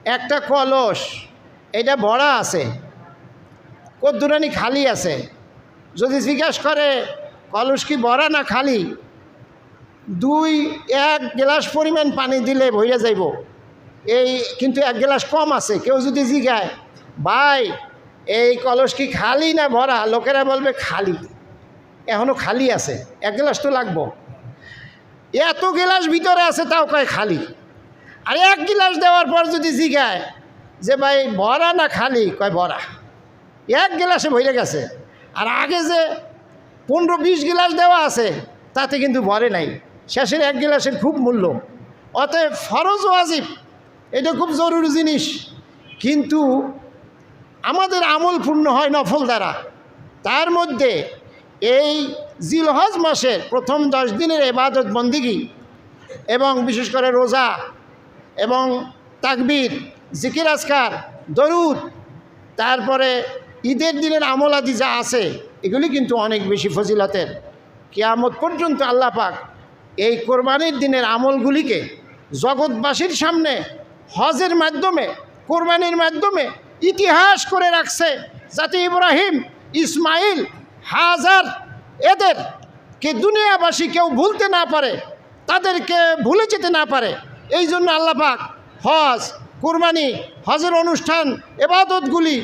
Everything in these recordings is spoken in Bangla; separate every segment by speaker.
Speaker 1: একটা কলস এটা ভরা আছে, কদ্দুরানি খালি আছে। যদি জিজ্ঞাসা করে কলস কি ভরা না খালি, 1 গ্লাস পরিমাণ পানি দিলে ভইরা যাইব, এই কিন্তু 1 গ্লাস কম আছে। কেউ যদি জিজ্ঞায় ভাই এই কলস কি খালি না ভরা, লোকেরা বলবে খালি, এখনও খালি আছে, 1 গ্লাস তো লাগবো। এত গ্লাস ভিতরে আছে তাও কয় খালি। আর 1 গ্লাস দেওয়ার পর যদি জিজ্ঞায় যে ভাই ভরা না খালি, কয় ভরা, 1 গ্লাসে ভরে গেছে। আর আগে যে 15-20 গ্লাস দেওয়া আছে তাতে কিন্তু ভরে নাই, শেষের 1 গ্লাসের খুব মূল্য। অতএব ফরজ ওয়াজিব এটা খুব জরুরি জিনিস, কিন্তু আমাদের আমল পূর্ণ হয় নফল দ্বারা। তার মধ্যে এই জিলহজ মাসের প্রথম 10 দিনের ইবাদত বন্দিগি এবং বিশেষ করে রোজা এবং তাকবীর, জিকির আজকার, দরুদ, তারপরে ঈদের দিনের আমল আদি যা আছে এগুলি কিন্তু অনেক বেশি ফজিলতের। কিয়ামত পর্যন্ত আল্লাহ পাক এই কোরবানির দিনের আমলগুলিকে জগৎবাসীর সামনে হজের মাধ্যমে, কোরবানির মাধ্যমে ইতিহাস করে রাখছে, যাতে ইব্রাহিম, ইসমাইল, হাজার এদেরকে দুনিয়াবাসী কেউ ভুলতে না পারে, তাদেরকে ভুলে যেতে না পারে। এই জন্য আল্লাহ পাক হজ, কোরবানি, হজের অনুষ্ঠান, এবাদতগুলি,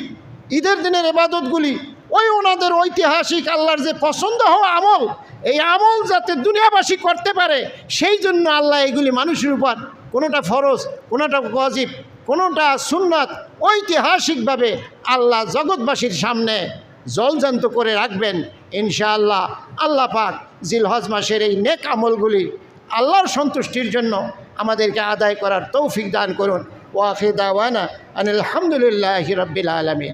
Speaker 1: ঈদের দিনের এবাদতগুলি ওই ওনাদের ঐতিহাসিক আল্লাহর যে পছন্দ হওয়া আমল, এই আমল যাতে দুনিয়াবাসী করতে পারে সেই জন্য আল্লাহ এগুলি মানুষের উপর কোনোটা ফরজ, কোনোটা ওয়াজিব, কোনোটা সুন্নাত ঐতিহাসিকভাবে আল্লাহ জগৎবাসীর সামনে জলজান্ত করে রাখবেন ইনশাআল্লাহ। আল্লাহ পাক জিলহজ মাসের এই নেক আমলগুলি আল্লাহর সন্তুষ্টির জন্য আমাদেরকে আদায় করার তৌফিক দান করুন। ওয়া আখিরু দাওয়ানা আনিল হামদুলিল্লাহি রাব্বিল আলামিন।